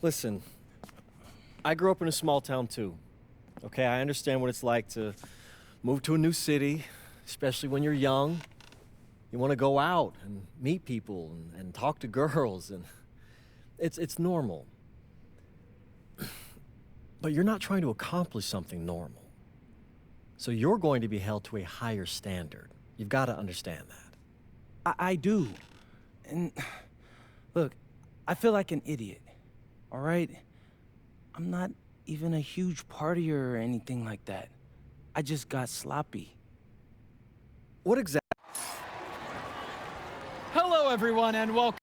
Listen, I grew up in a small town too. Okay, I understand what it's like to move to a new city, especially when you're young. You want to go out and meet people and talk to girls, and it's normal. But you're not trying to accomplish something normal. So you're going to be held to a higher standard. You've got to understand that. I do. And look, I feel like an idiot. All right? I'm not even a huge partier or anything like that. I just got sloppy. What exactly? Hello, everyone, and welcome.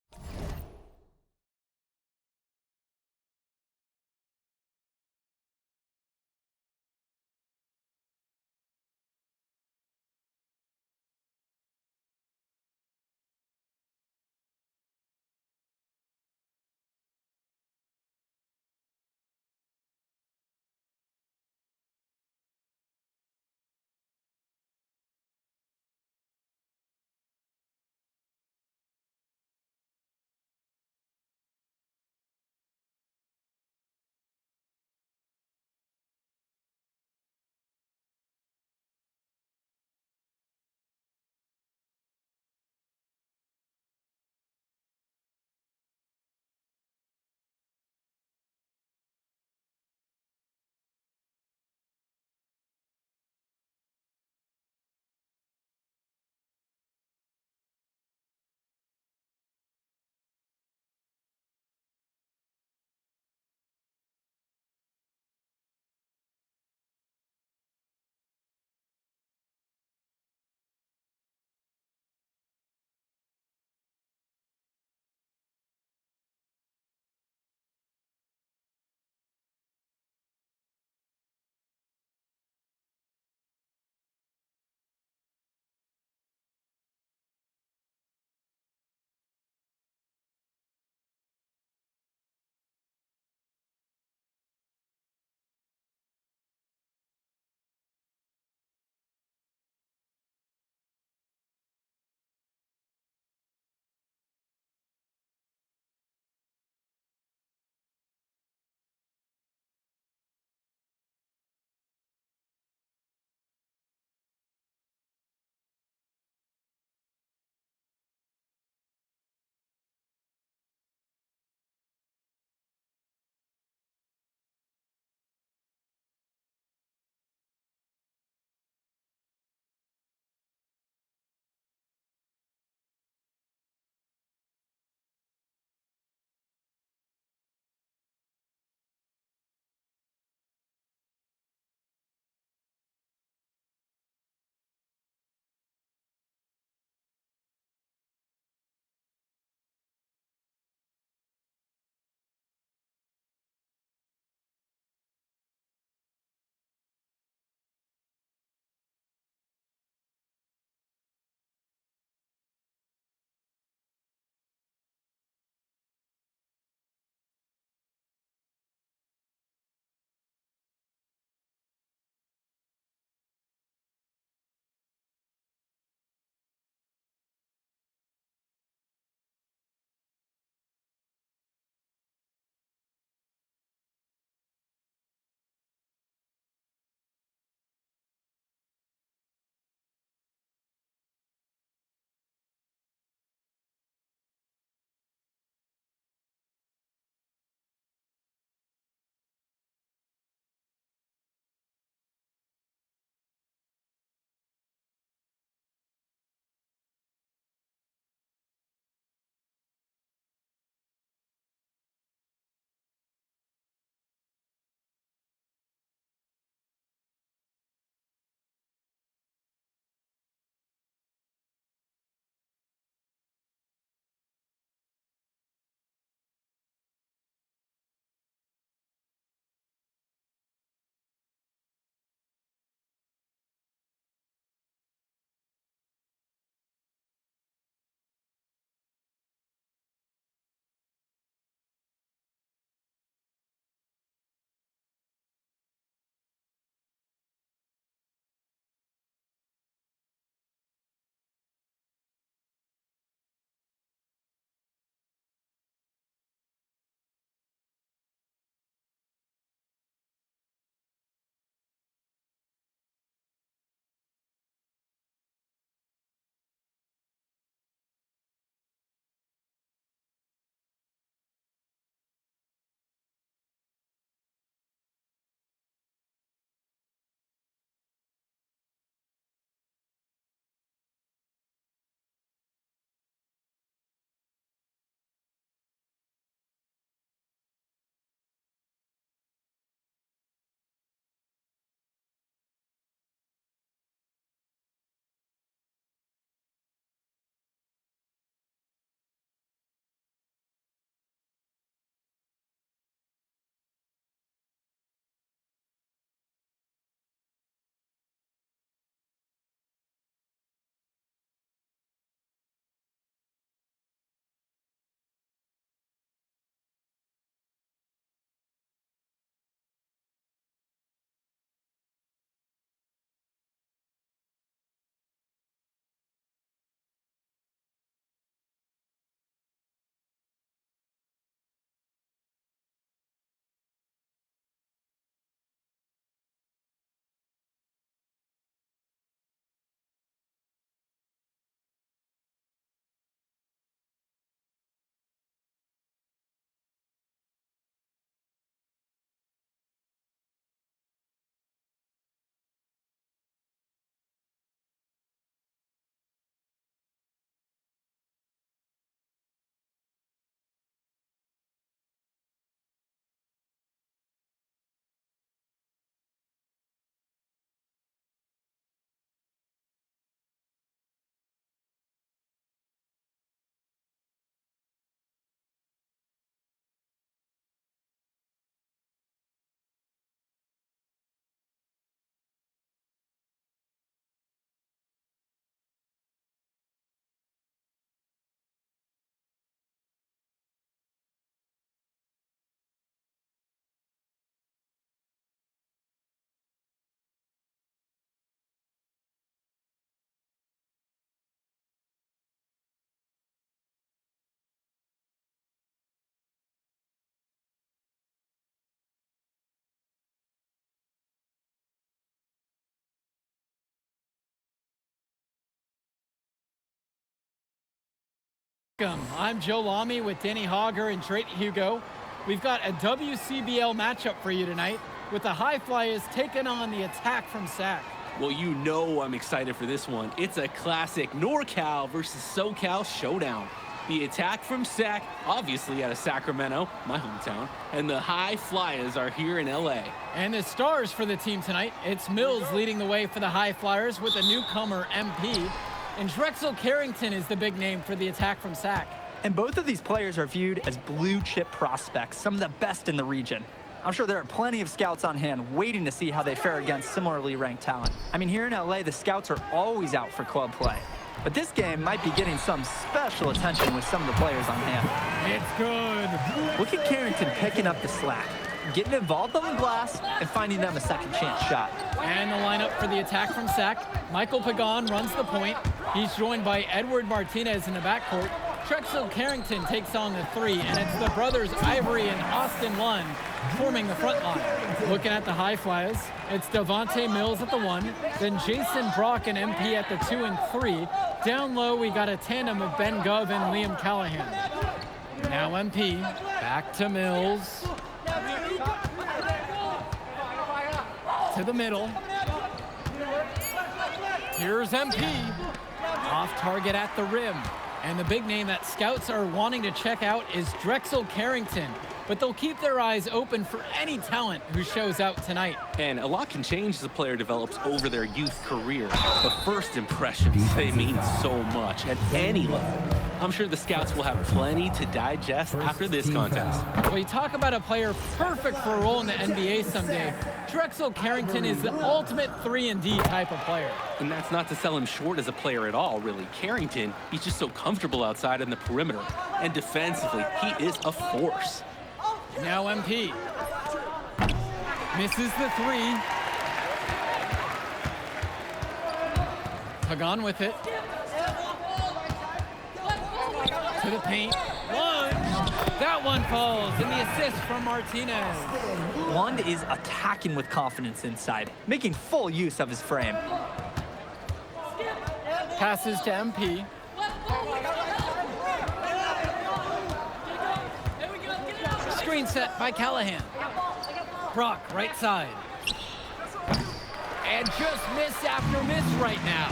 welcome. I'm Joe Lamy with Danny Hogger and Drayton Hugo. We've got a WCBL matchup for you tonight with the High Flyers taking on the Attack from SAC. Well, you know I'm excited for this one. It's a classic NorCal versus SoCal showdown. The Attack from SAC, obviously out of Sacramento, my hometown, and the High Flyers are here in LA. And the stars for the team tonight, it's Mills leading the way for the High Flyers with a newcomer MP. And Drexel Carrington is the big name for the Attack from SAC. And both of these players are viewed as blue chip prospects, some of the best in the region. I'm sure there are plenty of scouts on hand waiting to see how they fare against similarly ranked talent. I mean, here in LA, the scouts are always out for club play. But this game might be getting some special attention with some of the players on hand. It's good. Look at Carrington picking up the slack, getting involved on the glass, and finding them a second chance shot. And the lineup for the Attack from SAC. Michael Pagan runs the point. He's joined by Edward Martinez in the backcourt. Drexel Carrington takes on the three, and it's the brothers Ivory and Austin Lund forming the front line. Looking at the High Flyers, it's Devontae Mills at the 1, then Jason Brock and MP at the 2 and 3. Down low, we got a tandem of Ben Gov and Liam Callahan. Now MP, back to Mills. To the middle. Here's MP. Off target at the rim. And the big name that scouts are wanting to check out is Drexel Carrington. But they'll keep their eyes open for any talent who shows out tonight. And a lot can change as a player develops over their youth career. But first impressions, they mean so much at any level. I'm sure the scouts will have plenty to digest after this contest. Well, you talk about a player perfect for a role in the NBA someday. Drexel Carrington is the ultimate 3-and-D type of player. And that's not to sell him short as a player at all, really. Carrington, he's just so comfortable outside in the perimeter. And defensively, he is a force. Now MP. Misses the 3. Pagan with it. To the paint. Lund. That one falls, and the assist from Martinez. Lund is attacking with confidence inside, making full use of his frame. Passes to MP. Screen set by Callahan. Brock, right side. And just miss after miss right now.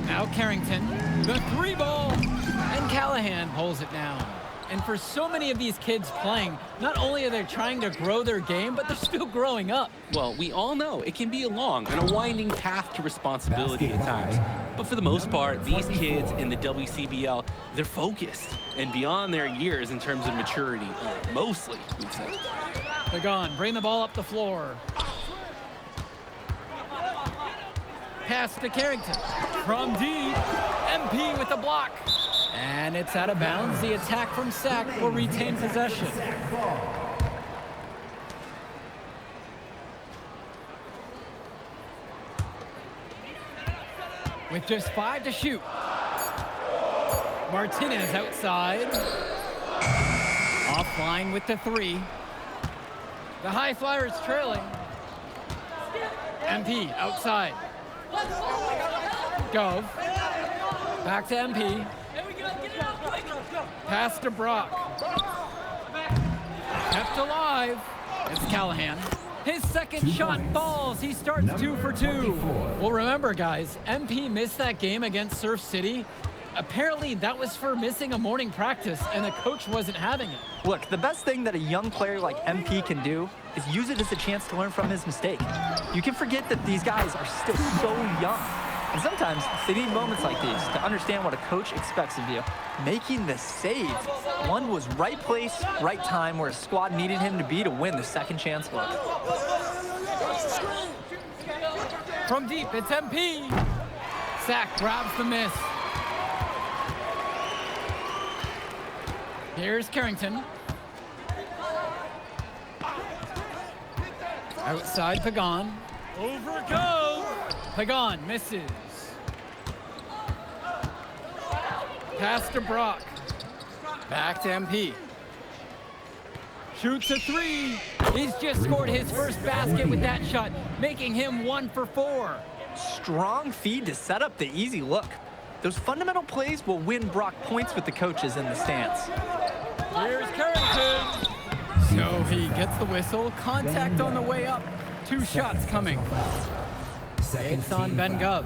Now Carrington, the 3 ball, and Callahan pulls it down. And for so many of these kids playing, not only are they trying to grow their game, but they're still growing up. Well, we all know it can be a long and a winding path to responsibility at times. But for the most part, these kids in the WCBL, they're focused and beyond their years in terms of maturity, mostly, we'd say. They're gone. Bring the ball up the floor. Pass to Carrington. From deep, MP with the block. And it's out of bounds. The Attack from SAC will retain possession. With just 5 to shoot. Martinez outside. Offline with the 3. The High Flyers trailing. MP outside. Gov. Back to MP. Pass to Brock. Kept alive. It's Callahan. His second shot falls. He starts 2 for 2. Well, remember, guys, MP missed that game against Surf City. Apparently, that was for missing a morning practice, and the coach wasn't having it. Look, the best thing that a young player like MP can do is use it as a chance to learn from his mistake. You can forget that these guys are still so young. And sometimes they need moments like these to understand what a coach expects of you. Making the save. Lund was right place, right time where his squad needed him to be to win the second chance look. From deep, it's MP. SAC grabs the miss. Here's Carrington. Outside Pagan. Over go. Pagan misses. Pass to Brock. Back to MP. Shoots a 3. He's just scored his first basket with that shot, making him 1 for 4. Strong feed to set up the easy look. those fundamental plays will win Brock points with the coaches in the stands. Here's Carrington. So he gets the whistle. Contact on the way up. 2 shots coming. It's on Ben Gov.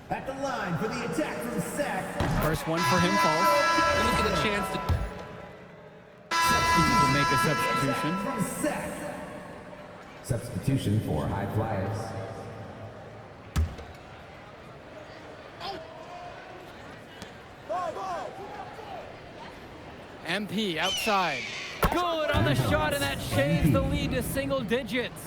At the line for the attack from Sack. First one for him falls. Look at the chance to He will make a substitution. From Sack. Substitution for High Flyers. MP outside. Good on the shot, and that shaves the lead to single digits.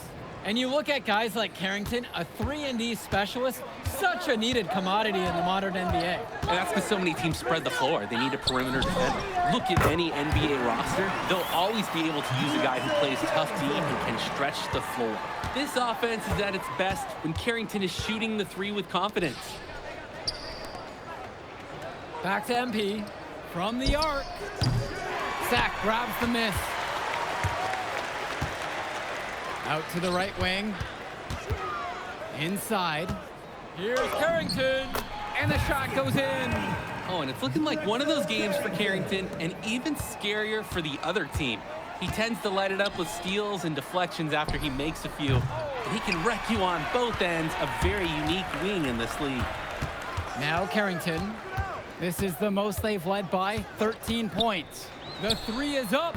And you look at guys like Carrington, a 3-and-D specialist, such a needed commodity in the modern NBA. And that's because so many teams spread the floor. They need a perimeter defender. Look at any NBA roster. They'll always be able to use a guy who plays tough deep and can stretch the floor. This offense is at its best when Carrington is shooting the 3 with confidence. Back to MP from the arc. Sack grabs the miss. Out to the right wing. Inside. Here's Carrington. And the shot goes in. Oh, and it's looking like one of those games for Carrington, and even scarier for the other team. He tends to light it up with steals and deflections after he makes a few. And he can wreck you on both ends, a very unique wing in this league. Now Carrington. This is the most they've led by, 13 points. The 3 is up.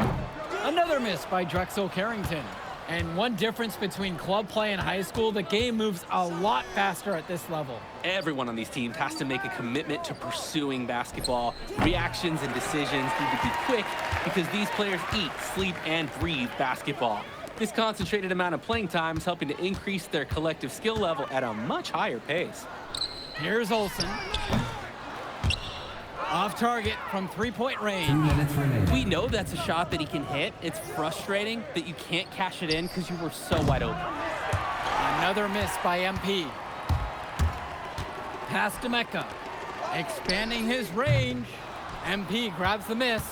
Another miss by Drexel Carrington. And one difference between club play and high school, the game moves a lot faster at this level. Everyone on these teams has to make a commitment to pursuing basketball. Reactions and decisions need to be quick because these players eat, sleep, and breathe basketball. This concentrated amount of playing time is helping to increase their collective skill level at a much higher pace. Here's Olsen. Off target from 3-point range. 2 minutes remaining. We know that's a shot that he can hit. It's frustrating that you can't cash it in because you were so wide open. Another miss by MP. Pass to Mecca. Expanding his range. MP grabs the miss.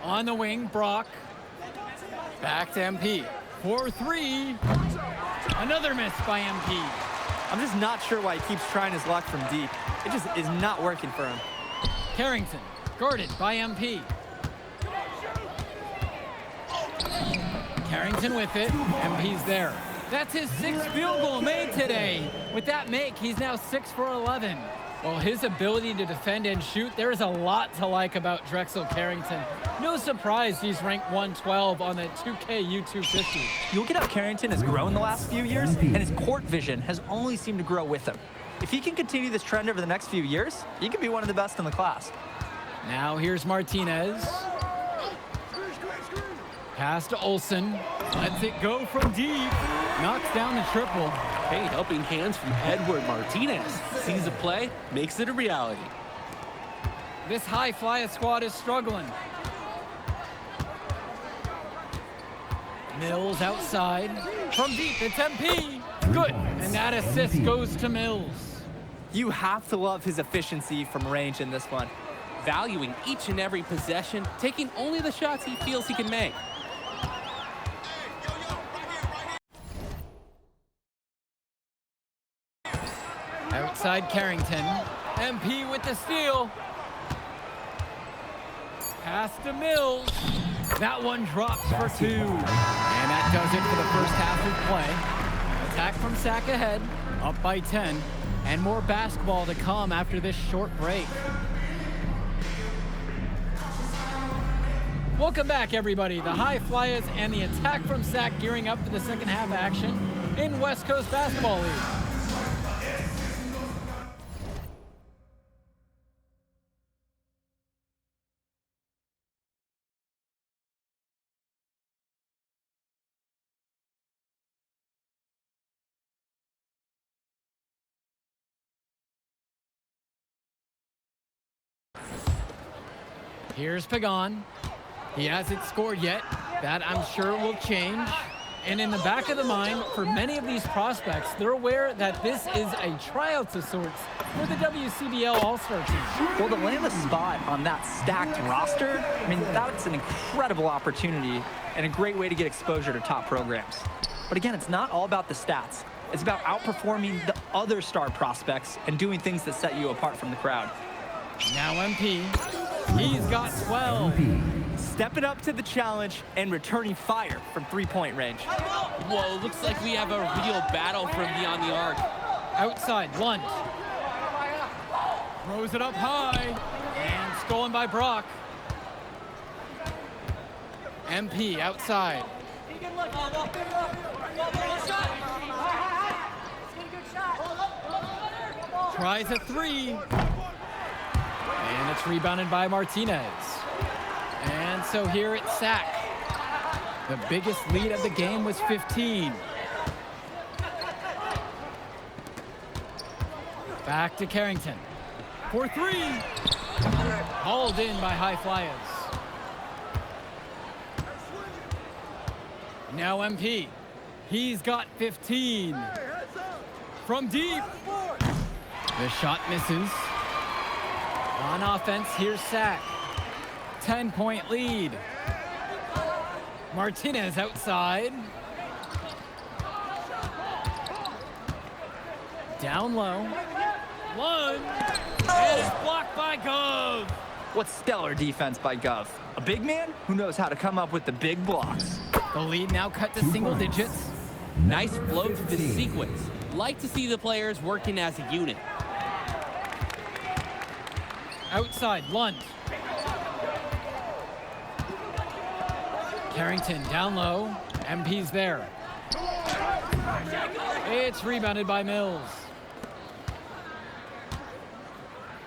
On the wing, Brock. Back to MP. 4-3. Another miss by MP. I'm just not sure why he keeps trying his luck from deep. It just is not working for him. Carrington, guarded by MP. Carrington with it. MP's there. That's his 6th field goal made today. With that make, he's now 6 for 11. Well, his ability to defend and shoot, there is a lot to like about Drexel Carrington. No surprise he's ranked 112 on the 2K YouTube 50. You look at how Carrington has grown the last few years, and his court vision has only seemed to grow with him. If he can continue this trend over the next few years, he could be one of the best in the class. Now here's Martinez. Pass to Olsen. Lets it go from deep. Knocks down the triple. Hey, helping hands from Edward Martinez. Sees a play, makes it a reality. This high flyer squad is struggling. Mills outside. From deep, it's MP. Good. And that assist goes to Mills. You have to love his efficiency from range in this one. Valuing each and every possession, taking only the shots he feels he can make. Outside Carrington. MP with the steal. Pass to Mills. That one drops for 2. And that does it for the first half of play. Attack from Sack ahead, up by 10. And more basketball to come after this short break. Welcome back, everybody. The High Flyers and the Attack from Sack gearing up for the second half action in West Coast Basketball League. Here's Pagan. He hasn't scored yet. That, I'm sure, will change. And in the back of the mind, for many of these prospects, they're aware that this is a tryout of sorts for the WCBL All-Star team. Well, to land a spot on that stacked roster, I mean, that's an incredible opportunity and a great way to get exposure to top programs. But again, it's not all about the stats. It's about outperforming the other star prospects and doing things that set you apart from the crowd. Now MP, he's got 12. Stepping up to the challenge and returning fire from three-point range. Whoa, looks like we have a real battle from beyond the arc. Outside, Lund. Throws it up high, and stolen by Brock. MP outside. Tries a three. And it's rebounded by Martinez. And so here it's Sack. The biggest lead of the game was 15. Back to Carrington. For three. Hauled in by High Flyers. Now MP. He's got 15. From deep. The shot misses. On offense, here's Sack. 10-point lead. Martinez outside. Down low. Lund. And it's blocked by Gove. What stellar defense by Gov. A big man who knows how to come up with the big blocks. The lead now cut to single digits. Nice flow to this sequence. Like to see the players working as a unit. Outside, Lund. Carrington down low. MP's there. It's rebounded by Mills.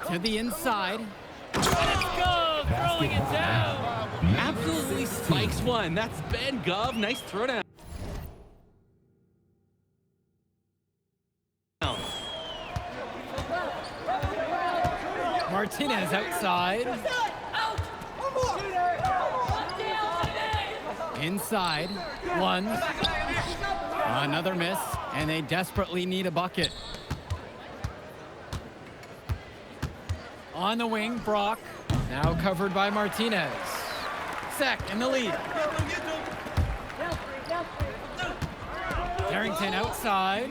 To the inside. And it's Gove throwing it down. Absolutely spikes one. That's Ben Gove. Nice throwdown. Martinez outside. Inside. Lund. Another miss, and they desperately need a bucket. On the wing, Brock. Now covered by Martinez. Sack in the lead. Carrington outside.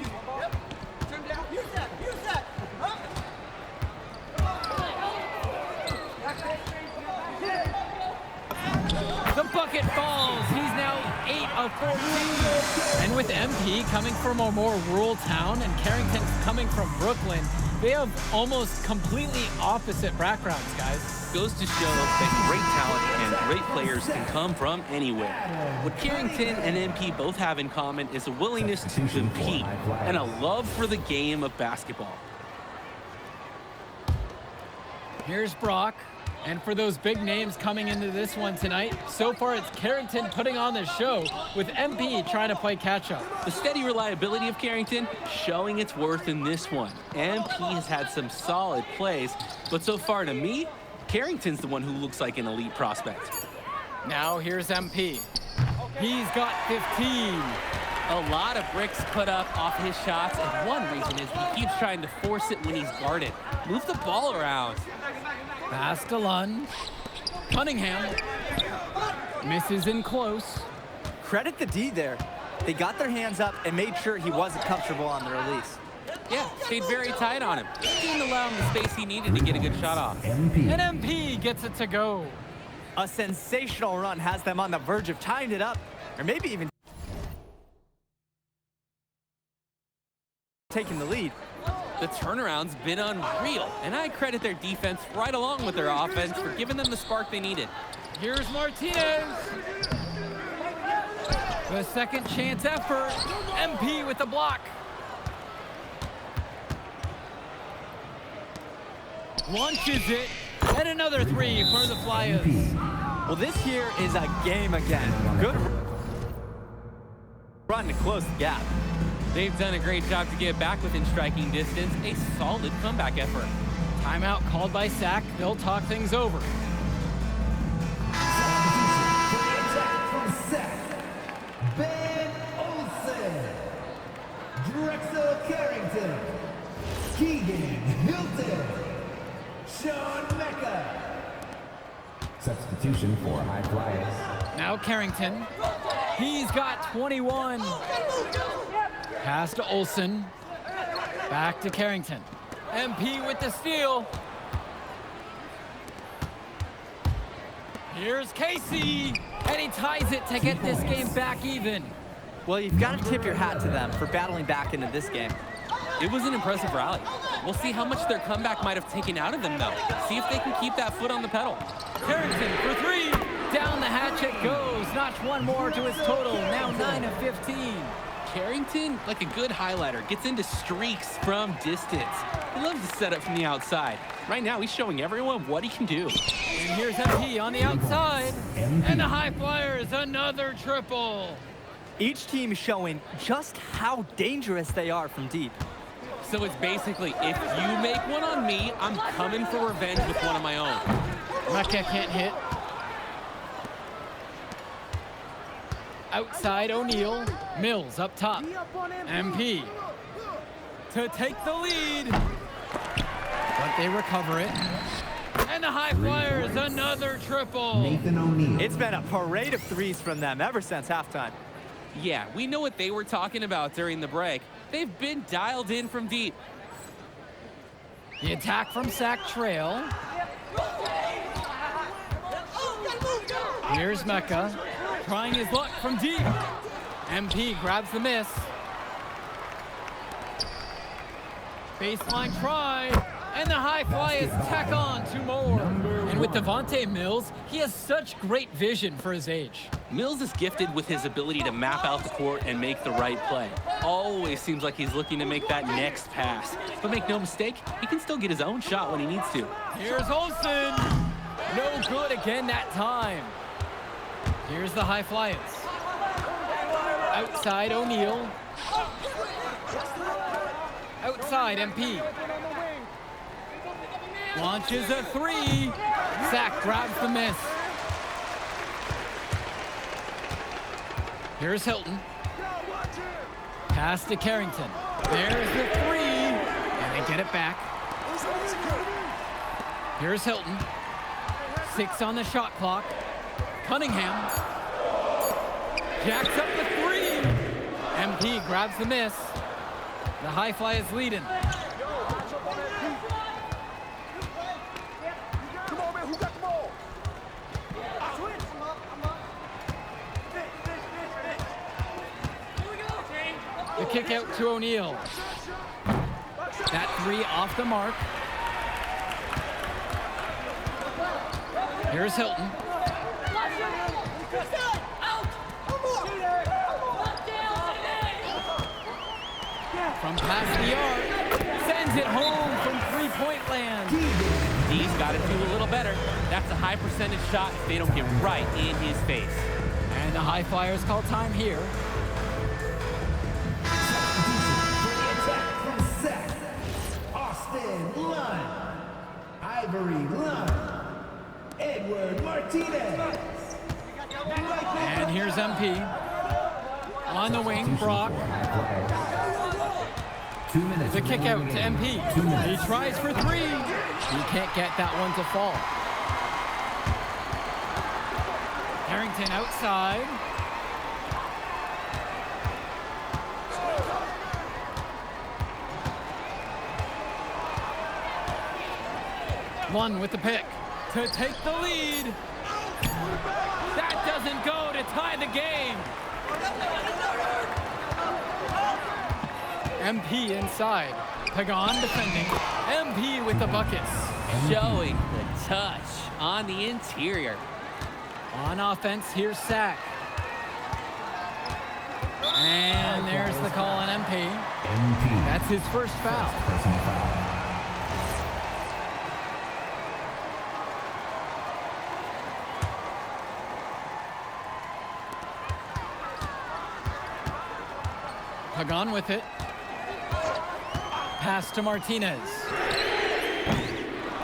The bucket falls. He's now 8 of 14. And with MP coming from a more rural town and Carrington coming from Brooklyn, they have almost completely opposite backgrounds, guys. Goes to show that great talent and great players can come from anywhere. What Carrington and MP both have in common is a willingness to compete and a love for the game of basketball. Here's Brock. And for those big names coming into this one tonight, so far it's Carrington putting on the show with MP trying to play catch-up. The steady reliability of Carrington showing its worth in this one. MP has had some solid plays, but so far to me, Carrington's the one who looks like an elite prospect. Now here's MP. He's got 15. A lot of bricks put up off his shots, and one reason is he keeps trying to force it when he's guarded. Move the ball around. Pass to Lund. Cunningham. Misses in close. Credit the D there. They got their hands up and made sure he wasn't comfortable on the release. Yeah, stayed very tight on him. Didn't allow him the space he needed to get a good shot off. And MP gets it to go. A sensational run has them on the verge of tying it up, or maybe even taking the lead. The turnaround's been unreal, and I credit their defense right along with their offense for giving them the spark they needed. Here's Martinez. The second chance effort. MP with the block. Launches it. And another three for the Flyers. Well, this here is a game again. Good run to close the gap. They've done a great job to get back within striking distance. A solid comeback effort. Timeout called by Sack. They'll talk things over. Ben Olsen, Drexel Carrington, Keegan Hilton, Sean Mecca. Substitution for High Flyers. Now Carrington. He's got 21. Pass to Olsen. Back to Carrington. MP with the steal. Here's Casey. And he ties it to get this game back even. Well, you've got to tip your hat to them for battling back into this game. It was an impressive rally. We'll see how much their comeback might have taken out of them, though. See if they can keep that foot on the pedal. Carrington for three. Down the hatch it goes. Notch one more to his total. Now 9 of 15. Carrington, like a good highlighter, gets into streaks from distance. He loves to set up from the outside. Right now, he's showing everyone what he can do. And here's MP on the outside. And the High Flyers, another triple. Each team is showing just how dangerous they are from deep. So it's basically, if you make one on me, I'm coming for revenge with one of my own. Mecca can't hit. Outside O'Neal. Mills up top. MP to take the lead. But they recover it. And the High Flyers, another triple. Nathan O'Neal. It's been a parade of threes from them ever since halftime. Yeah, we know what they were talking about during the break. They've been dialed in from deep. The attack from Sack Trail. Here's Mecca, trying his luck from deep. MP grabs the miss. Baseline try, and the High Flyers tack on 2 more. And with Devontae Mills, he has such great vision for his age. Mills is gifted with his ability to map out the court and make the right play. Always seems like he's looking to make that next pass. But make no mistake, he can still get his own shot when he needs to. Here's Olsen. No good again that time. Here's the High Flyers. Outside O'Neal. Outside MP. Launches a 3. Sack grabs the miss. Here's Hilton. Pass to Carrington. There's the 3. And they get it back. Here's Hilton. 6 on the shot clock. Cunningham. Jacks up the 3. MP grabs the miss. The High Flyers leading. The kick out to O'Neal. That 3 off the mark. Here's Hilton. From past the arc, sends it home from 3-point land. He's got to do a little better. That's a high percentage shot if they don't get right in his face. And the High Flyers call time here. For the attack from Sack. Austin Lunn. Ivory Lunn. Edward Martinez. And here's MP. On the wing, Brock. 2 minutes. The kick out to MP. 2 minutes. He tries for 3. He can't get that one to fall. Carrington outside. One with the pick to take the lead. That doesn't go to tie the game. MP inside. Pagan defending. MP with the buckets. Showing the touch on the interior. On offense, here's Sack. And there's the call on MP. MP. That's his first foul. Personal foul. Pagan with it. Pass to Martinez.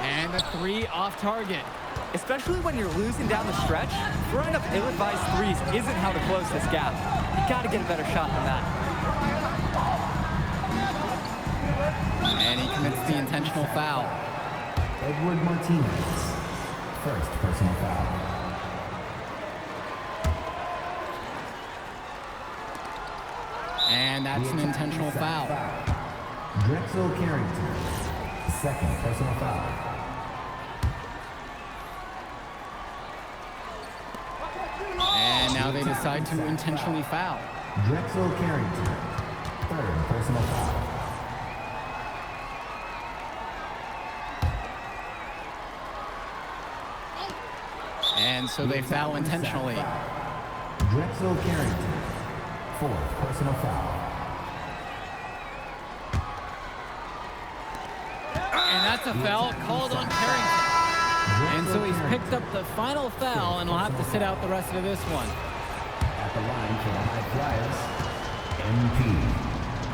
And a 3 off target. Especially when you're losing down the stretch, throwing up ill-advised threes isn't how to close this gap. You got to get a better shot than that. And he commits the intentional foul. Edward Martinez. First personal foul. And that's an intentional foul. Drexel Carrington, second personal foul. And now they decide to intentionally foul. Drexel Carrington, third personal foul. And so they foul intentionally. Drexel Carrington, fourth personal foul. And that's a foul called on Carrington. And so he's picked up the final foul and will have to sit out the rest of this one. At the line for the High Flyers, MP,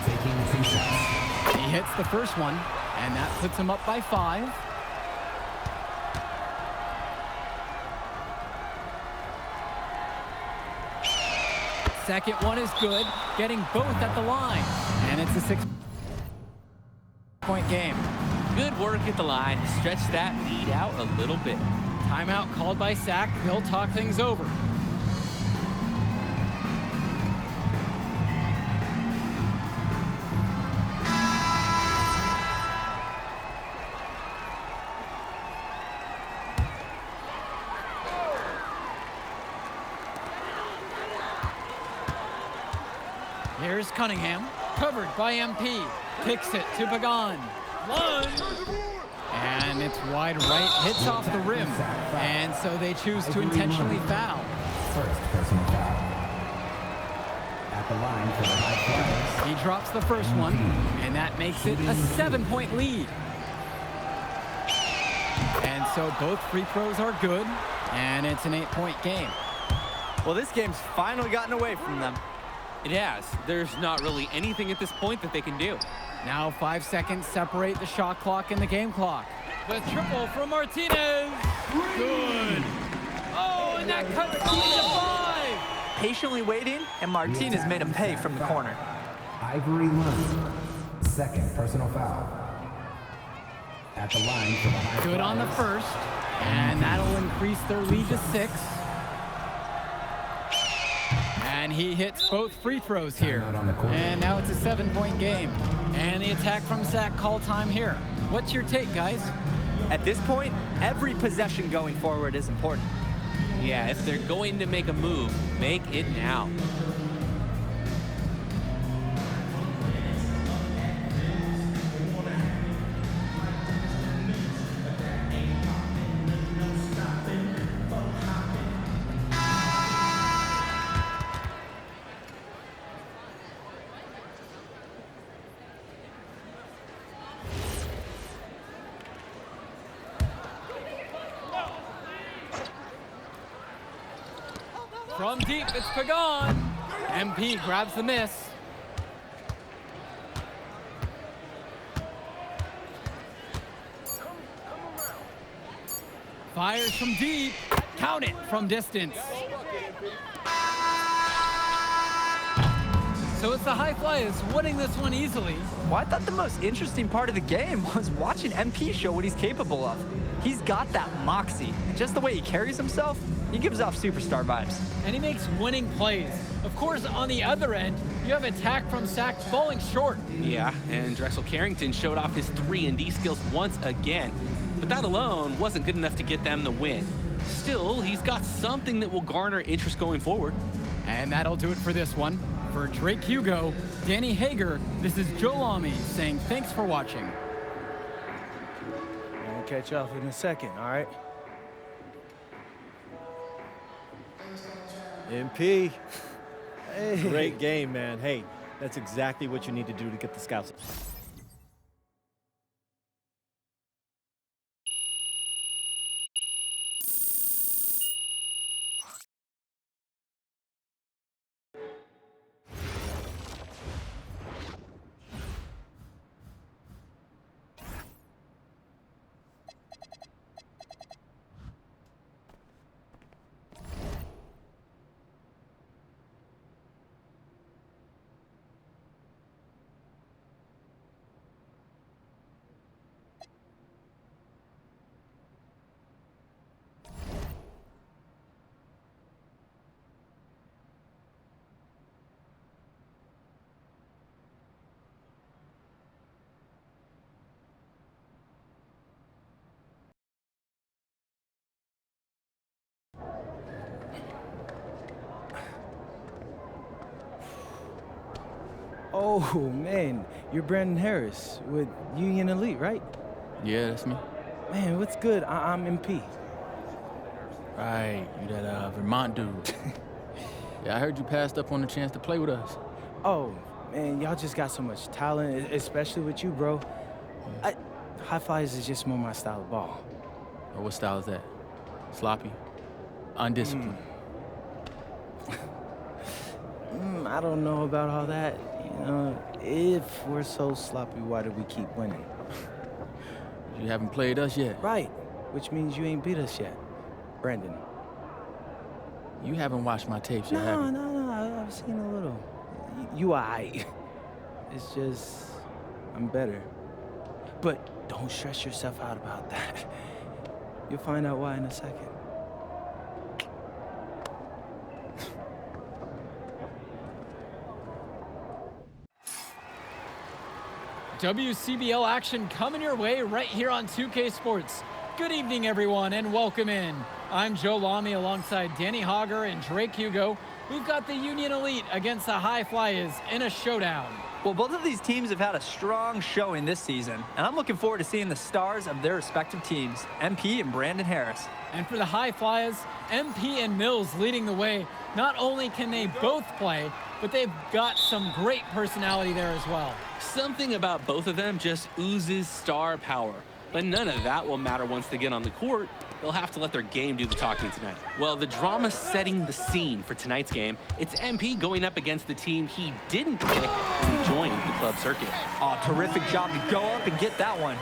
taking 2 shots. He hits the first one, and that puts him up by 5. Second one is good, getting both at the line. And it's a 6-point game. Good work at the line. Stretch that lead out a little bit. Timeout called by Sac. They'll talk things over. Here's Cunningham, covered by MP. Kicks it to Pagan. And it's wide right, hits off the rim. And so they choose to intentionally foul. First personal foul. At the line for the High Flyers. He drops the first one, and that makes it a 7-point lead. And so both free throws are good, and it's an 8-point game. Well, this game's finally gotten away from them. It has. There's not really anything at this point that they can do. Now 5 seconds separate the shot clock and the game clock. The triple from Martinez. Good. Oh, and that cuts the lead to 5. Patiently waiting, and Martinez made him pay from the corner. Ivory Lund, second personal foul. At the line for the High Good on the Flyers. first, and that'll increase their lead to 6. And he hits both free throws here. And now it's a 7-point game. And the attack from Sac call time here. What's your take, guys? At this point, every possession going forward is important. Yeah, if they're going to make a move, make it now. From deep, it's Pagan. MP grabs the miss. Fires from deep. Count it from distance. So it's the High Flyers winning this one easily. Well, I thought the most interesting part of the game was watching MP show what he's capable of. He's got that moxie, and just the way he carries himself, he gives off superstar vibes. And he makes winning plays. Of course, on the other end, you have attack from Sac falling short. Yeah, and Drexel Carrington showed off his 3-and-D skills once again. But that alone wasn't good enough to get them the win. Still, he's got something that will garner interest going forward. And that'll do it for this one. For Drake Hugo, Danny Hager, this is Joe Lamy saying thanks for watching. I'll catch up in a second, all right? MP. Hey. Great game, man. Hey, that's exactly what you need to do to get the scouts. Oh, man, you're Brandon Harris with Union Elite, right? Yeah, that's me. Man, what's good? I'm MP. Right, you that Vermont dude. Yeah, I heard you passed up on the chance to play with us. Oh, man, y'all just got so much talent, especially with you, bro. High flyers is just more my style of ball. Or what style is that? Sloppy? Undisciplined? I don't know about all that. You know, if we're so sloppy, why do we keep winning? You haven't played us yet. Right, which means you ain't beat us yet, Brandon. You haven't watched my tapes yet, have you? No, I've seen a little. You aight. It's just, I'm better. But don't stress yourself out about that. You'll find out why in a second. WCBL action coming your way right here on 2K Sports. Good evening, everyone, and welcome in. I'm Joe Lamy alongside Danny Hogger and Drake Hugo. We've got the Union Elite against the High Flyers in a showdown. Well, both of these teams have had a strong showing this season, and I'm looking forward to seeing the stars of their respective teams, MP and Brandon Harris. And for the High Flyers, MP and Mills leading the way. Not only can they both play, but they've got some great personality there as well. Something about both of them just oozes star power. But none of that will matter once they get on the court. They'll have to let their game do the talking tonight. Well, the drama setting the scene for tonight's game, it's MP going up against the team he didn't pick when he joined the club circuit. Oh, terrific job to go up and get that one.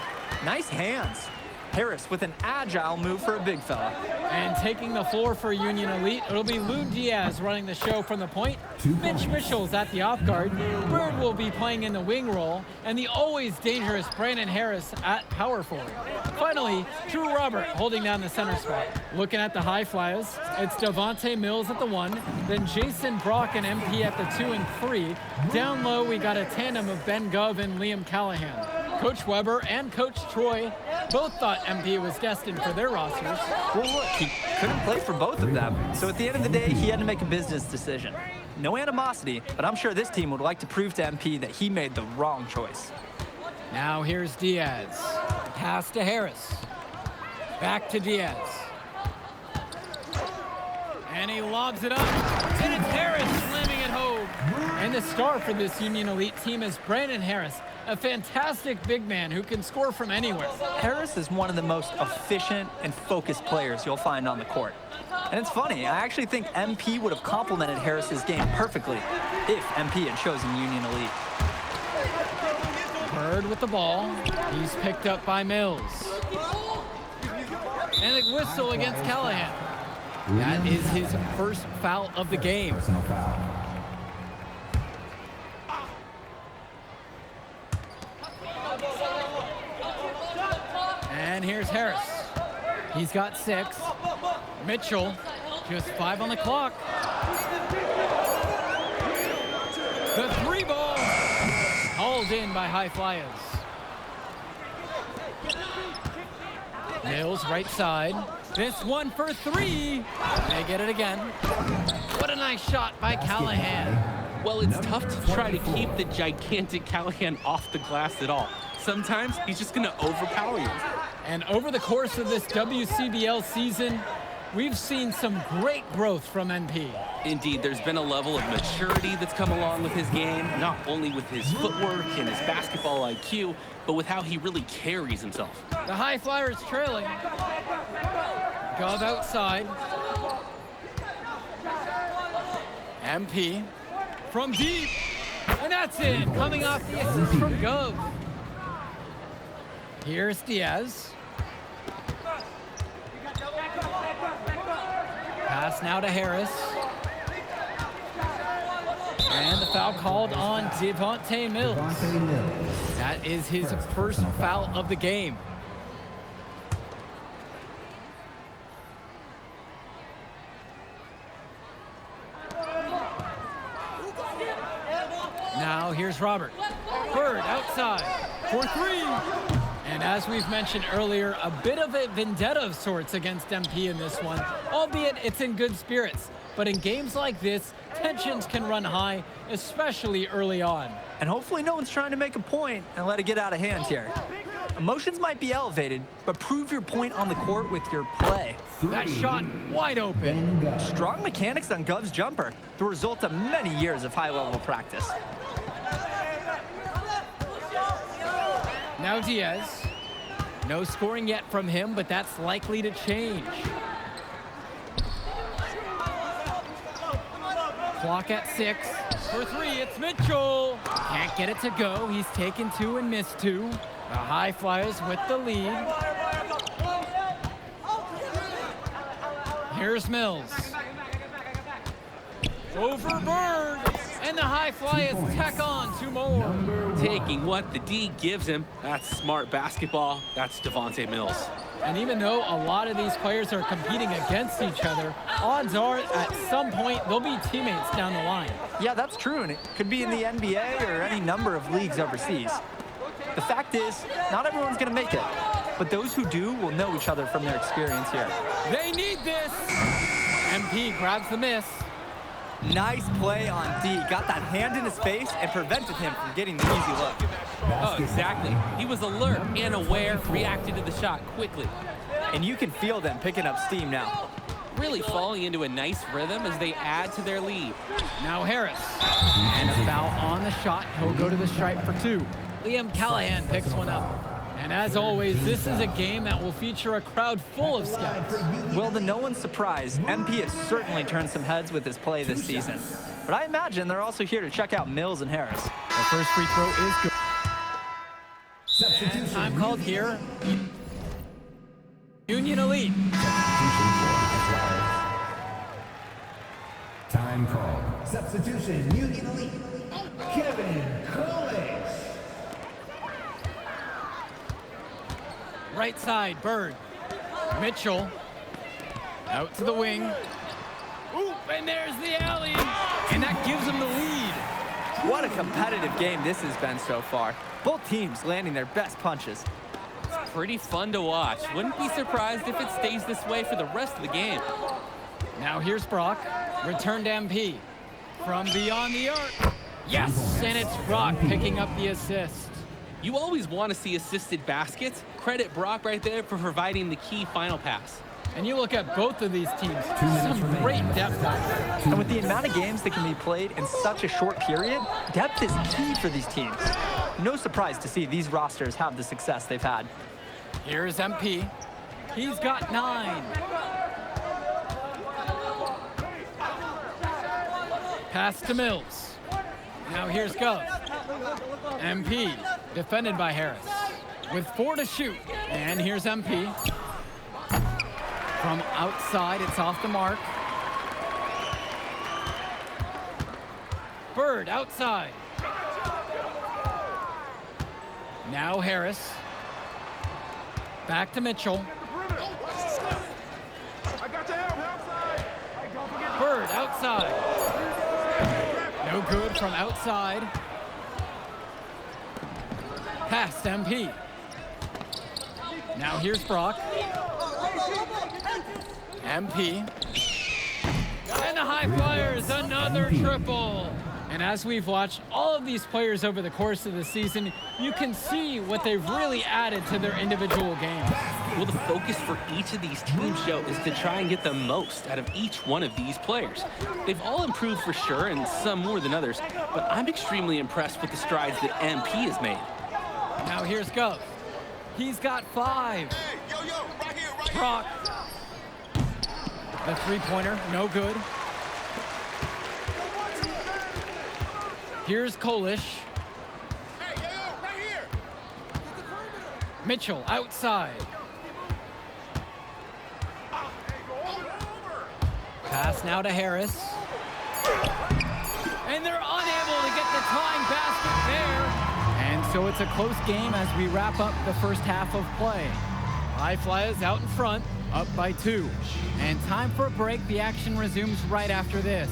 Nice hands. Harris with an agile move for a big fella. And taking the floor for Union Elite, it'll be Lou Diaz running the show from the point. Mitch Mitchell's at the off guard. Bird will be playing in the wing role. And the always dangerous Brandon Harris at power forward. Finally, Drew Robert holding down the center spot. Looking at the High Flyers, it's Devontae Mills at the 1, then Jason Brock and MP at the 2 and 3. Down low, we got a tandem of Ben Gov and Liam Callahan. Coach Weber and Coach Troy both thought MP was destined for their rosters. Well, look, he couldn't play for both of them. So at the end of the day, he had to make a business decision. No animosity, but I'm sure this team would like to prove to MP that he made the wrong choice. Now here's Diaz. Pass to Harris. Back to Diaz. And he lobs it up. And it's Harris slamming it home. And the star for this Union Elite team is Brandon Harris, a fantastic big man who can score from anywhere. Harris is one of the most efficient and focused players you'll find on the court. And it's funny, I actually think MP would have complemented Harris's game perfectly if MP had chosen Union Elite. Bird with the ball. He's picked up by Mills. And a whistle against Callahan. That is his first foul of the game. Personal foul. And here's Harris. He's got 6. Mitchell, just 5 on the clock. The 3 ball, hauled in by High Flyers. Mills right side. This one for 3. They get it again. What a nice shot by Callahan. Well, it's tough to try to keep the gigantic Callahan off the glass at all. Sometimes he's just going to overpower you. And over the course of this WCBL season, we've seen some great growth from MP. Indeed, there's been a level of maturity that's come along with his game, not only with his footwork and his basketball IQ, but with how he really carries himself. The High Flyers trailing. Gov outside. MP from deep. And that's it, coming off the assist from Gov. Here's Diaz. Pass now to Harris. And the foul called on Devontae Mills. Devontae Mills. That is his first foul of the game. Now here's Robert. Bird outside for 3. And as we've mentioned earlier, a bit of a vendetta of sorts against MP in this one, albeit it's in good spirits. But in games like this, tensions can run high, especially early on. And hopefully no one's trying to make a point and let it get out of hand here. Emotions might be elevated, but prove your point on the court with your play. That shot wide open. Strong mechanics on Gov's jumper, the result of many years of high-level practice. Now Diaz. No scoring yet from him, but that's likely to change. Clock at 6. For 3, it's Mitchell. Can't get it to go. He's taken 2 and missed 2. The High Flyers with the lead. Here's Mills. Over Bird. And the High Flyers tack on 2 more. Taking what the D gives him. That's smart basketball. That's Devontae Mills. And even though a lot of these players are competing against each other, odds are at some point they'll be teammates down the line. Yeah, that's true, and it could be in the NBA or any number of leagues overseas. The fact is, not everyone's going to make it, but those who do will know each other from their experience here. They need this. MP grabs the miss. Nice play on D. Got that hand in his face and prevented him from getting the easy look. Oh, exactly. He was alert and aware, reacted to the shot quickly. And you can feel them picking up steam now. Really falling into a nice rhythm as they add to their lead. Now Harris. And a foul on the shot. He'll go to the stripe for 2. Liam Callahan picks one up. And as always, this is a game that will feature a crowd full of scouts. Well, to no one's surprise, MP has certainly turned some heads with his play this season. But I imagine they're also here to check out Mills and Harris. The first free throw is good. And time called here. Union Elite. Time called. Substitution, Union Elite. Kevin Coolidge. Right side, Bird. Mitchell. Out to the wing. Oop, and there's the alley. And that gives them the lead. What a competitive game this has been so far. Both teams landing their best punches. Pretty fun to watch. Wouldn't be surprised if it stays this way for the rest of the game. Now here's Brock. Return to MP. From beyond the arc. Yes, and it's Brock picking up the assist. You always want to see assisted baskets. Credit Brock right there for providing the key final pass. And you look at both of these teams, some great depth out there. And with the amount of games that can be played in such a short period, depth is key for these teams. No surprise to see these rosters have the success they've had. Here's MP. He's got 9. Pass to Mills. Now here's Gov. MP, defended by Harris. With 4 to shoot. And here's MP. From outside, it's off the mark. Bird outside. Now Harris. Back to Mitchell. Bird outside. No good from outside. Pass to MP. Now here's Brock. MP. And the High Flyers, another triple. And as we've watched all of these players over the course of the season, you can see what they've really added to their individual games. Well, the focus for each of these teams, Joe, is to try and get the most out of each one of these players. They've all improved for sure, and some more than others, but I'm extremely impressed with the strides that MP has made. Now here's Gov. He's got 5. Brock. The three-pointer, no good. Here's Kolish. Mitchell outside. Pass now to Harris. And they're unable to get the tying basket there. And so it's a close game as we wrap up the first half of play. High Flyers out in front, up by 2. And time for a break. The action resumes right after this.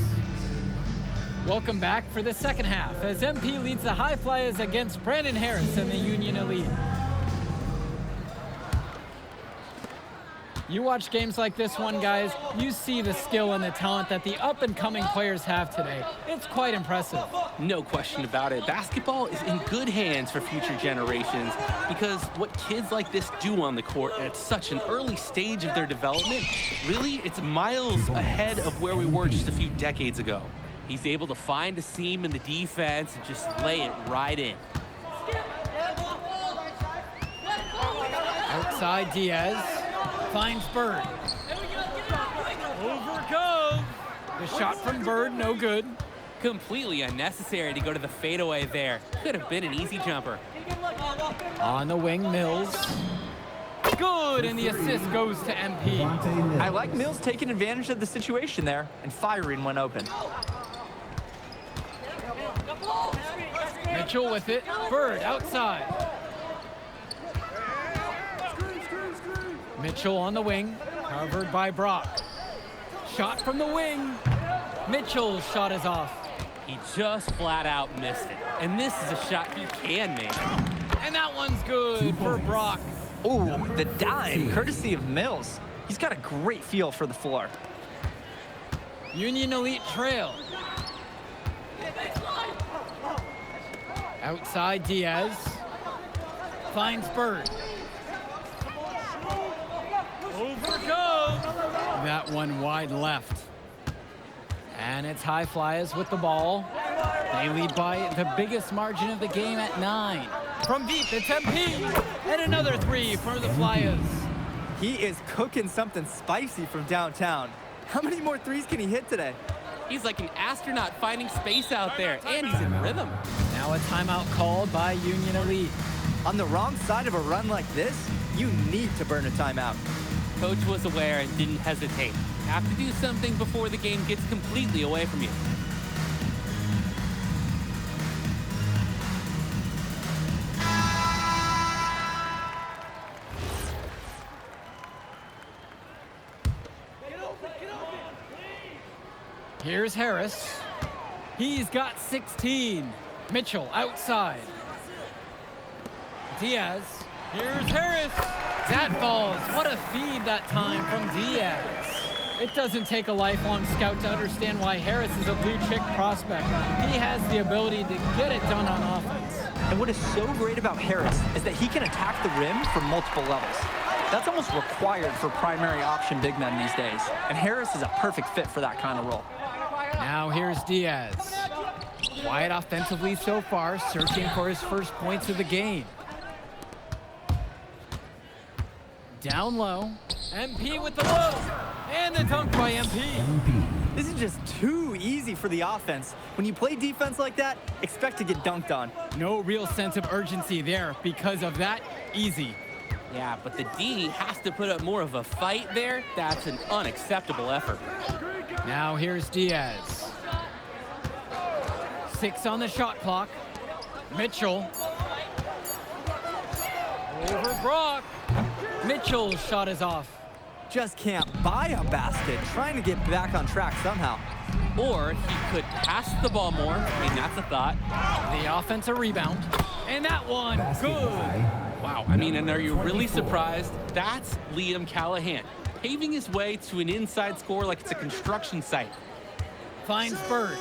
Welcome back for the second half as MP leads the High Flyers against Brandon Harris and the Union Elite. You watch games like this one, guys, you see the skill and the talent that the up-and-coming players have today. It's quite impressive. No question about it. Basketball is in good hands for future generations because what kids like this do on the court at such an early stage of their development, really, it's miles ahead of where we were just a few decades ago. He's able to find a seam in the defense and just lay it right in. Outside Diaz finds Bird. Over goes. The shot from Bird, no good. Completely unnecessary to go to the fadeaway there. Could have been an easy jumper. On the wing, Mills. Good, and the assist goes to MP. I like Mills taking advantage of the situation there and firing when open. Mitchell with it. Bird outside. Mitchell on the wing, covered by Brock. Shot from the wing. Mitchell's shot is off. He just flat out missed it. And this is a shot he can make. And that one's good for Brock. Ooh, the dime, courtesy of Mills. He's got a great feel for the floor. Union Elite trail. Outside Diaz. Finds Bird. Over goes. That one wide left. And it's High Flyers with the ball. They lead by the biggest margin of the game at 9. From deep, it's MP. And another 3 for the Flyers. He is cooking something spicy from downtown. How many more threes can he hit today? He's like an astronaut finding space out there, and he's in rhythm. Now a timeout called by Union Elite. On the wrong side of a run like this, you need to burn a timeout. Coach was aware and didn't hesitate. Have to do something before the game gets completely away from you. Here's Harris. He's got 16. Mitchell outside. Diaz. Here's Harris. That falls. What a feed that time from Diaz. It doesn't take a lifelong scout to understand why Harris is a blue-chip prospect. He has the ability to get it done on offense. And what is so great about Harris is that he can attack the rim from multiple levels. That's almost required for primary option big men these days. And Harris is a perfect fit for that kind of role. Now here's Diaz. Quiet offensively so far, searching for his first points of the game. Down low. MP with the low. And the dunk by MP. This is just too easy for the offense. When you play defense like that, expect to get dunked on. No real sense of urgency there because of that easy. Yeah, but the D has to put up more of a fight there. That's an unacceptable effort. Now here's Diaz. 6 on the shot clock. Mitchell. Over Brock. Mitchell's shot is off. Just can't buy a basket, trying to get back on track somehow. Or he could pass the ball more. I mean, that's a thought. The offensive rebound. And that one, good. Wow, I mean, and are you really surprised? That's Liam Callahan, paving his way to an inside score like it's a construction site. Finds Bird.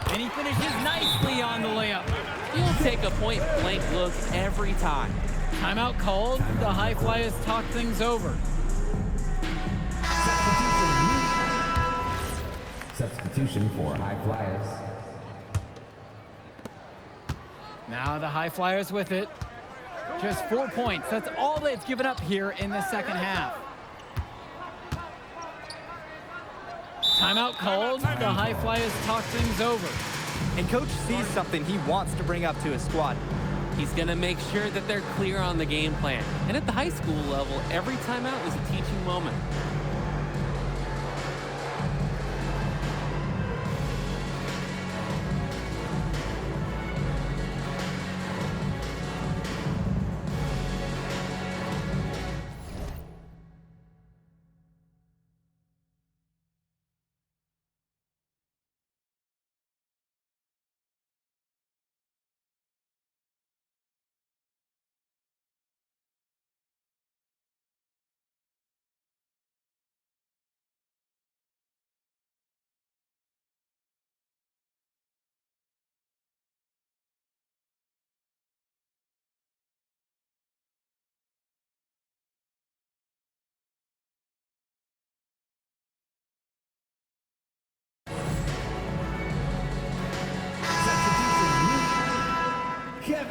And he finishes nicely on the layup. He'll take a point-blank look every time. Timeout called. The High Flyers talk things over. Substitution for High Flyers. Now the High Flyers with it. Just 4 points. That's all they've given up here in the second half. Timeout called. The High Flyers talk things over. And coach sees something he wants to bring up to his squad. He's going to make sure that they're clear on the game plan. And at the high school level, every timeout is a teaching moment.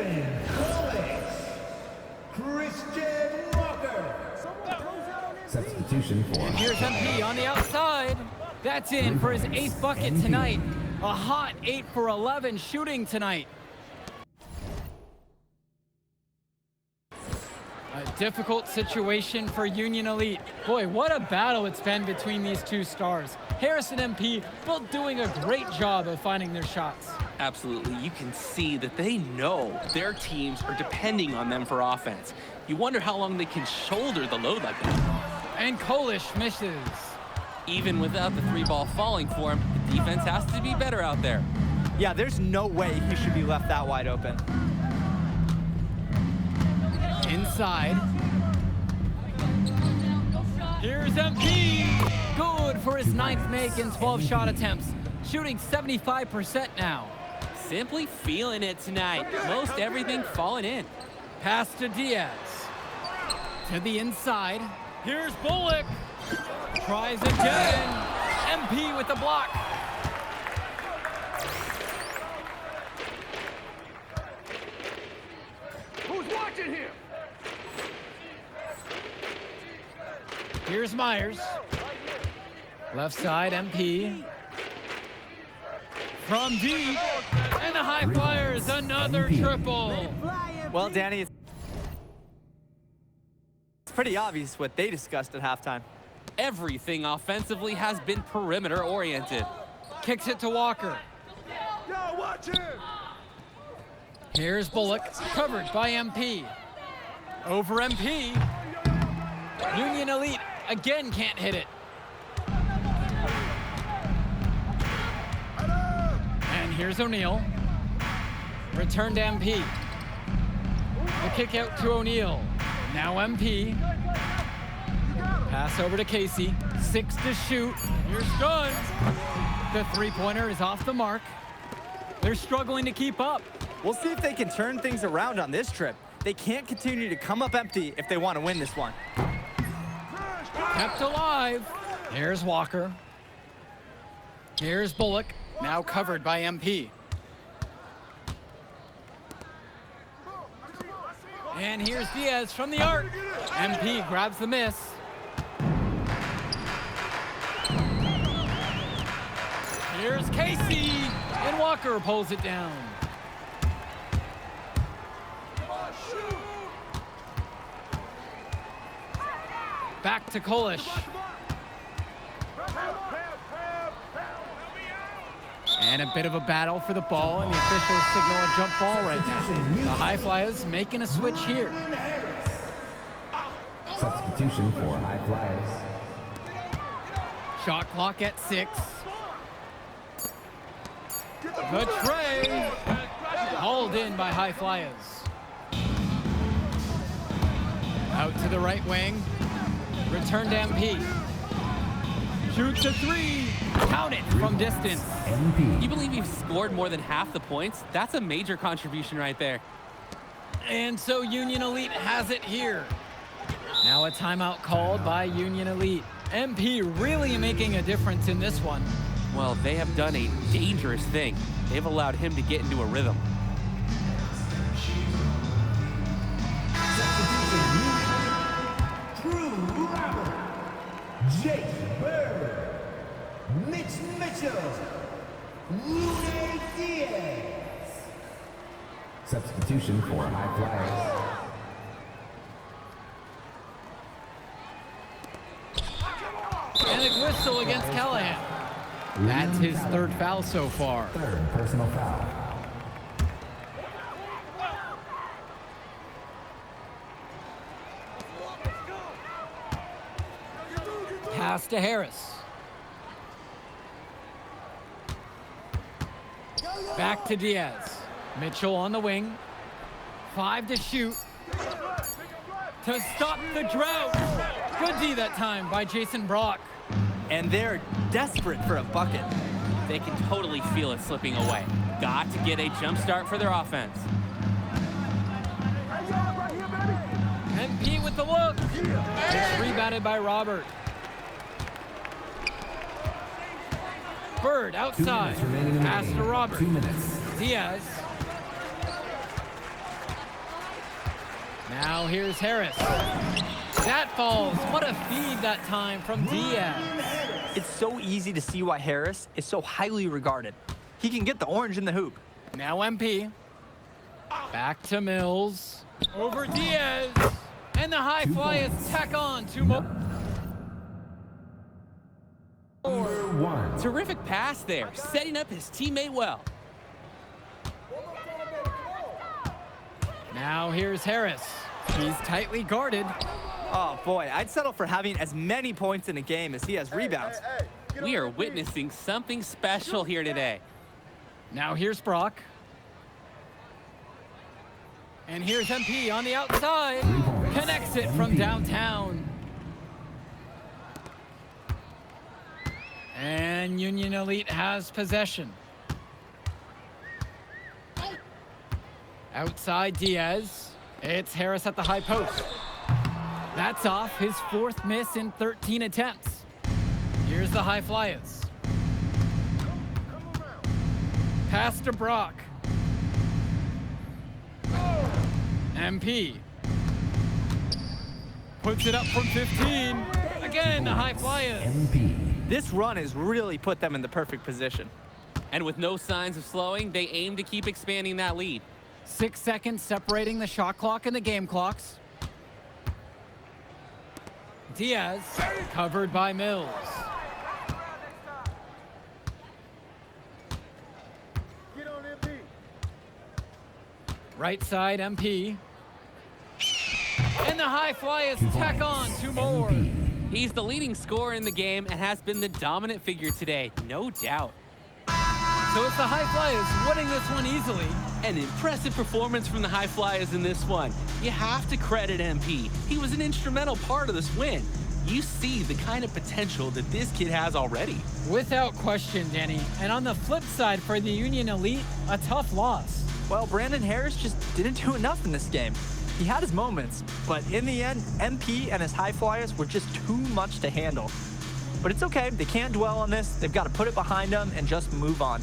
Stephen College. Christian Walker. Substitution for Here's MP on the outside. That's in for his 8th bucket tonight. A hot 8 for 11 shooting tonight. A difficult situation for Union Elite. Boy, what a battle it's been between these two stars. Harris and MP both doing a great job of finding their shots. Absolutely. You can see that they know their teams are depending on them for offense. You wonder how long they can shoulder the load like that. And Kolish misses. Even without the 3-ball falling for him, the defense has to be better out there. Yeah, there's no way he should be left that wide open. Inside. Here's MP. Good for his 9th make in 12 shot attempts. Shooting 75% now. Simply feeling it tonight. Most everything falling in. Pass to Diaz. To the inside. Here's Bullock. Tries again. MP with the block. Who's watching here? Here's Myers. Left side, MP. From deep. And the High Flyers, another triple. Well, Danny, it's pretty obvious what they discussed at halftime. Everything offensively has been perimeter oriented. Kicks it to Walker. Yo, watch him! Here's Bullock, covered by MP. Over MP. Union Elite again can't hit it. And here's O'Neal. Return to MP. The kick out to O'Neal. Now MP. Pass over to Casey. 6 to shoot. Here's Gunn. The three-pointer is off the mark. They're struggling to keep up. We'll see if they can turn things around on this trip. They can't continue to come up empty if they want to win this one. Kept alive. Here's Walker. Here's Bullock, now covered by MP. And here's Diaz from the arc. MP grabs the miss. Here's Casey, and Walker pulls it down. Back to Kolish. And a bit of a battle for the ball, and the officials signal a jump ball right now. The High Flyers making a switch here. substitution for High Flyers. Shot clock at 6. The tray, hauled in by High Flyers. Out to the right wing. Return to MP. Shoots a 3. Count it from distance. You believe you've scored more than half the points? That's a major contribution right there. And so Union Elite has it here. Now a timeout called by Union Elite. MP really making a difference in this one. Well, they have done a dangerous thing. They've allowed him to get into a rhythm. Drew Robert, Jake Bird, Mitch Mitchell, Luis Diaz. Substitution for High Flyers. And a whistle against Callahan. That's his third foul so far. Third personal foul. Pass to Harris. Back to Diaz. Mitchell on the wing. 5 to shoot. To stop the drought. Good D that time by Jason Brock. And they're desperate for a bucket. They can totally feel it slipping away. Got to get a jump start for their offense. MP with the look. It's rebounded by Robert. Bird 2 outside. minutes remaining in the Pass game. to Robert. 2 minutes. Diaz. Now here's Harris. That falls. What a feed that time from Diaz. It's so easy to see why Harris is so highly regarded. He can get the orange in the hoop. Now MP. Back to Mills. Over Diaz. And the high flyers tack on 2 more. One. Terrific pass there, setting up his teammate well. Now here's Harris. He's tightly guarded. Oh boy, I'd settle for having as many points in a game as he has rebounds. We are witnessing something special here today. Now here's Brock. And here's MP on the outside. Connects it from downtown. And Union Elite has possession. Outside Diaz. It's Harris at the high post. That's off, his 4th miss in 13 attempts. Here's the high flyers. Pass to Brock. MP. Puts it up from 15. Again, the high flyers. MP. This run has really put them in the perfect position. And with no signs of slowing, they aim to keep expanding that lead. 6 seconds separating the shot clock and the game clocks. Diaz, covered by Mills. Get on MP. Right side, MP. And the high flyers tack on 2 more. He's the leading scorer in the game and has been the dominant figure today, no doubt. So it's the high flyers winning this one easily. An impressive performance from the High Flyers in this one. You have to credit MP. He was an instrumental part of this win. You see the kind of potential that this kid has already. Without question, Danny. And on the flip side for the Union Elite, a tough loss. Well, Brandon Harris just didn't do enough in this game. He had his moments, but in the end, MP and his high flyers were just too much to handle. But it's okay, they can't dwell on this. They've got to put it behind them and just move on.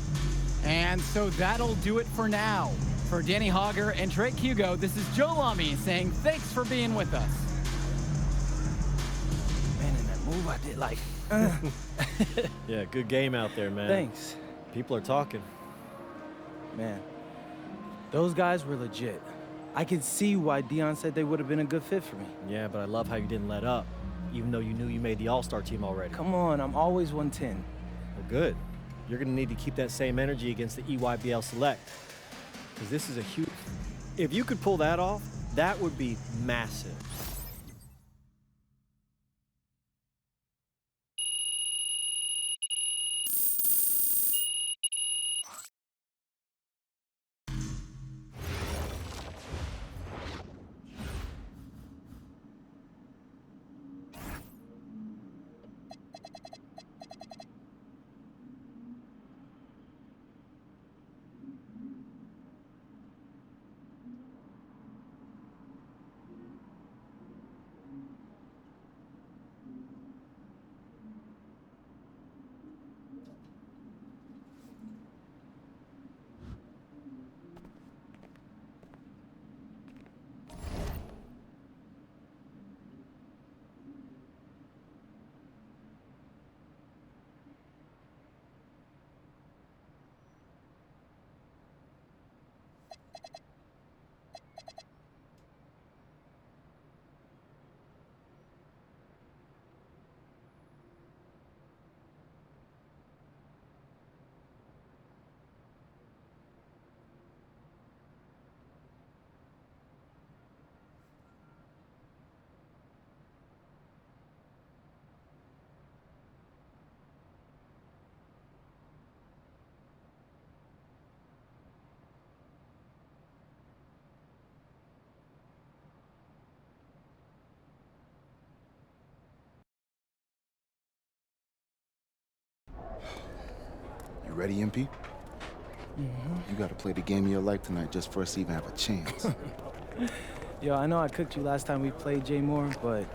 And so that'll do it for now. For Danny Hogger and Drake Hugo, this is Joe Lamy saying thanks for being with us. Man, in that move I did like, Yeah, good game out there, man. thanks. People are talking. Man, those guys were legit. I could see why Dion said they would have been a good fit for me. Yeah, but I love how you didn't let up, even though you knew you made the All-Star team already. Come on, I'm always 110. Well, good. You're going to need to keep that same energy against the EYBL Select. Because this is a huge... If you could pull that off, that would be massive. You ready, MP? You gotta play the game of your life tonight just for us to even have a chance. Yo, I know I cooked you last time we played Jay Moore, but